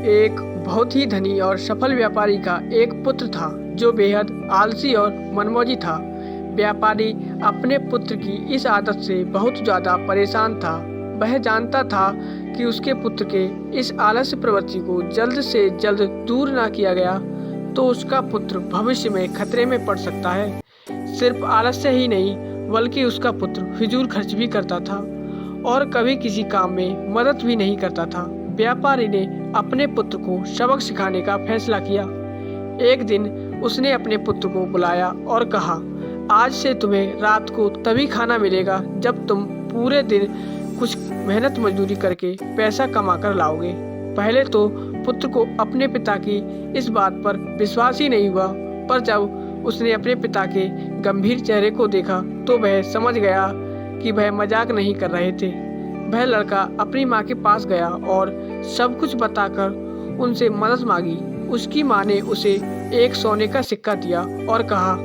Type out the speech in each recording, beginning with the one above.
एक बहुत ही धनी और सफल व्यापारी का एक पुत्र था जो बेहद आलसी और मनमौजी था। व्यापारी अपने पुत्र की इस आदत से बहुत ज़्यादा परेशान था। वह जानता था कि उसके पुत्र के इस आलस्य प्रवृत्ति को जल्द से जल्द दूर ना किया गया तो उसका पुत्र भविष्य में खतरे में पड़ सकता है। सिर्फ आलस्य ही नहीं बल्कि उसका पुत्र फिजूल खर्च भी करता था और कभी किसी काम में मदद भी नहीं करता था। व्यापारी ने अपने पुत्र को सबक सिखाने का फैसला किया। एक दिन उसने अपने पुत्र को बुलाया और कहा, आज से तुम्हें रात को तभी खाना मिलेगा जब तुम पूरे दिन कुछ मेहनत मजदूरी करके पैसा कमा कर लाओगे। पहले तो पुत्र को अपने पिता की इस बात पर विश्वास ही नहीं हुआ, पर जब उसने अपने पिता के गंभीर चेहरे को देखा तो वह समझ गया कि वह मजाक नहीं कर रहे थे। वह लड़का अपनी माँ के पास गया और सब कुछ बताकर उनसे मदद मांगी। उसकी माँ ने उसे एक सोने का सिक्का दिया और कहा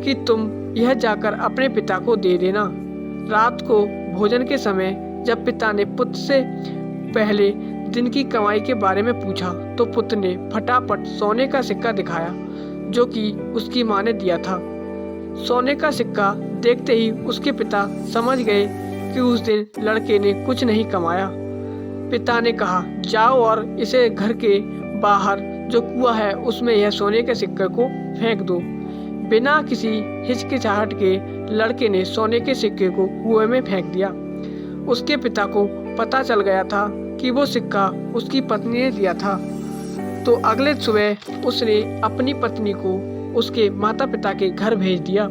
कि तुम यह जाकर अपने पिता को दे देना। रात को भोजन के समय जब पिता ने पुत्र से पहले दिन की कमाई के बारे में पूछा तो पुत्र ने फटाफट सोने का सिक्का दिखाया जो कि उसकी माँ ने दिया था। सोने का सिक्का देखते ही उसके पिता समझ गए कि उस दिन लड़के ने कुछ नहीं कमाया। पिता ने कहा, जाओ और इसे घर के बाहर जो कुआं है उसमें यह सोने के सिक्के को फेंक दो। बिना किसी हिचकिचाहट के लड़के ने सोने के सिक्के को कुएं में फेंक दिया। उसके पिता को पता चल गया था कि वो सिक्का उसकी पत्नी ने दिया था। तो अगले सुबह उसने अपनी पत्नी को उसके माता पिता के घर भेज दिया।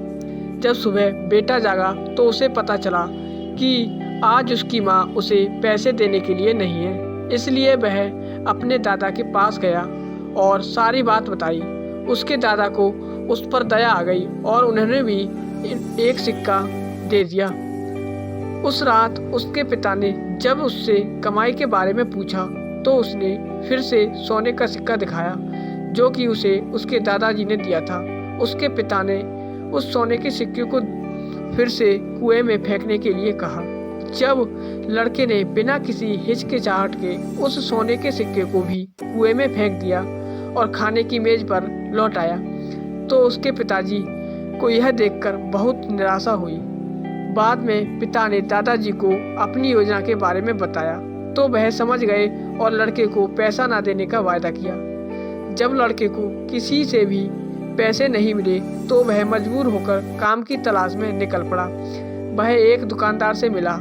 जब सुबह बेटा जागा तो उसे पता चला कि आज उसकी माँ उसे पैसे देने के लिए नहीं है, इसलिए वह अपने दादा के पास गया और सारी बात बताई। उसके दादा को उस पर दया आ गई और उन्होंने भी एक सिक्का दे दिया। उस रात उसके पिता ने जब उससे कमाई के बारे में पूछा तो उसने फिर से सोने का सिक्का दिखाया जो कि उसे उसके दादाजी ने दिया था। उसके पिता ने उस सोने के सिक्के को फिर से कुएं में फेंकने के लिए कहा। जब लड़के ने बिना किसी हिचकिचाहट के उस सोने के सिक्के को भी कुएं में फेंक दिया और खाने की मेज पर लौट आया तो उसके पिताजी को यह देखकर बहुत निराशा हुई। बाद में पिता ने दादाजी को अपनी योजना के बारे में बताया तो वह समझ गए और लड़के को पैसा ना देने का वायदा किया। जब लड़के को किसी से भी पैसे नहीं मिले तो वह मजबूर होकर काम की तलाश में निकल पड़ा। वह एक दुकानदार से मिला।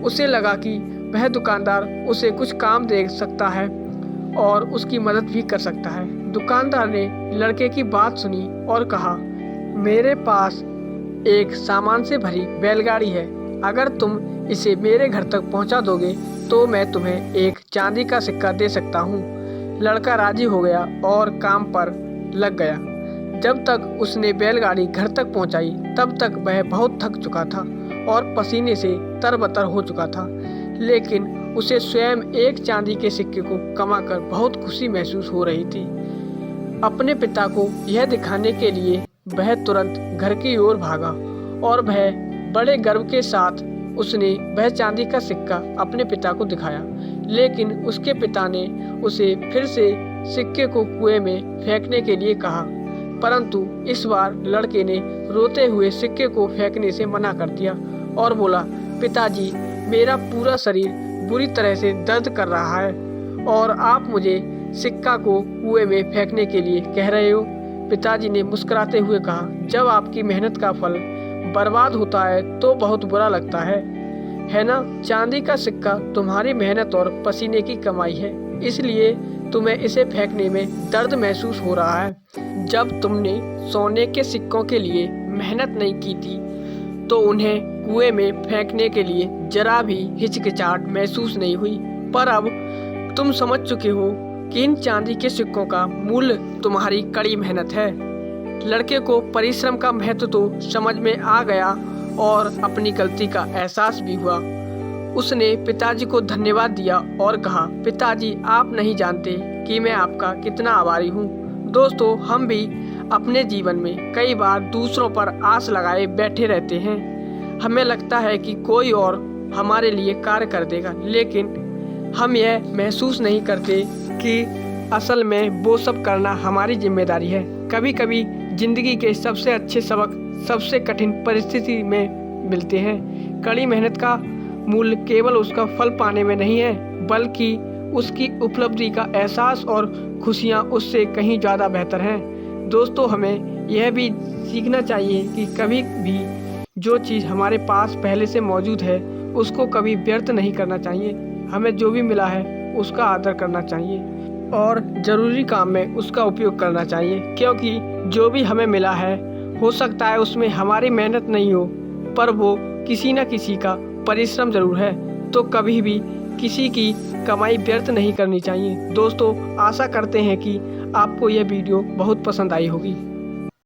उसे लगा कि वह दुकानदार उसे कुछ काम दे सकता है और उसकी मदद भी कर सकता है। दुकानदार ने लड़के की बात सुनी और कहा, मेरे पास एक सामान से भरी बैलगाड़ी है, अगर तुम इसे मेरे घर तक पहुंचा दोगे तो मैं तुम्हें एक चांदी का सिक्का दे सकता हूं। लड़का राजी हो गया और काम पर लग गया। जब तक उसने बैलगाड़ी घर तक पहुंचाई तब तक वह बहुत थक चुका था और पसीने से तरबतर हो चुका था, लेकिन उसे स्वयं एक चांदी के सिक्के को कमाकर बहुत खुशी महसूस हो रही थी। अपने पिता को यह दिखाने के लिए वह तुरंत घर की ओर भागा और वह बड़े गर्व के साथ उसने वह चांदी का सिक्का अपने पिता को दिखाया, लेकिन उसके पिता ने उसे फिर से सिक्के को कुएं में फेंकने के लिए कहा, परंतु इस बार लड़के ने रोते हुए सिक्के को फेंकने से मना कर दिया और बोला, पिताजी, मेरा पूरा शरीर बुरी तरह से दर्द कर रहा है और आप मुझे सिक्का को कुएं में फेंकने के लिए कह रहे हो। पिताजी ने मुस्कुराते हुए कहा, जब आपकी मेहनत का फल बर्बाद होता है तो बहुत बुरा लगता है ना? चांदी का सिक्का तुम्हारी मेहनत और पसीने की कमाई है, इसलिए तुम्हें इसे फेंकने में दर्द महसूस हो रहा है। जब तुमने सोने के सिक्कों के लिए मेहनत नहीं की थी तो उन्हें कुएं में फेंकने के लिए जरा भी हिचकिचाहट महसूस नहीं हुई, पर अब तुम समझ चुके हो कि इन चांदी के सिक्कों का मूल्य तुम्हारी कड़ी मेहनत है। लड़के को परिश्रम का महत्व तो समझ में आ गया और अपनी गलती का एहसास भी हुआ। उसने पिताजी को धन्यवाद दिया और कहा, पिताजी, आप नहीं जानते कि मैं आपका कितना आभारी हूँ। दोस्तों, हम भी अपने जीवन में कई बार दूसरों पर आस लगाए बैठे रहते हैं। हमें लगता है कि कोई और हमारे लिए कार्य कर देगा, लेकिन हम यह महसूस नहीं करते कि असल में वो सब करना हमारी जिम्मेदारी है। कभी कभी जिंदगी के सबसे अच्छे सबक सबसे कठिन परिस्थिति में मिलते हैं। कड़ी मेहनत का मूल्य केवल उसका फल पाने में नहीं है, बल्कि उसकी उपलब्धि का एहसास और खुशियाँ उससे कहीं ज़्यादा बेहतर हैं। दोस्तों, हमें यह भी सीखना चाहिए कि कभी भी जो चीज़ हमारे पास पहले से मौजूद है उसको कभी व्यर्थ नहीं करना चाहिए। हमें जो भी मिला है उसका आदर करना चाहिए और ज़रूरी काम में उसका उपयोग करना चाहिए, क्योंकि जो भी हमें मिला है हो सकता है उसमें हमारी मेहनत नहीं हो, पर वो किसी न किसी का परिश्रम ज़रूर है। तो कभी भी किसी की कमाई व्यर्थ नहीं करनी चाहिए। दोस्तों, आशा करते हैं कि आपको यह वीडियो बहुत पसंद आई होगी।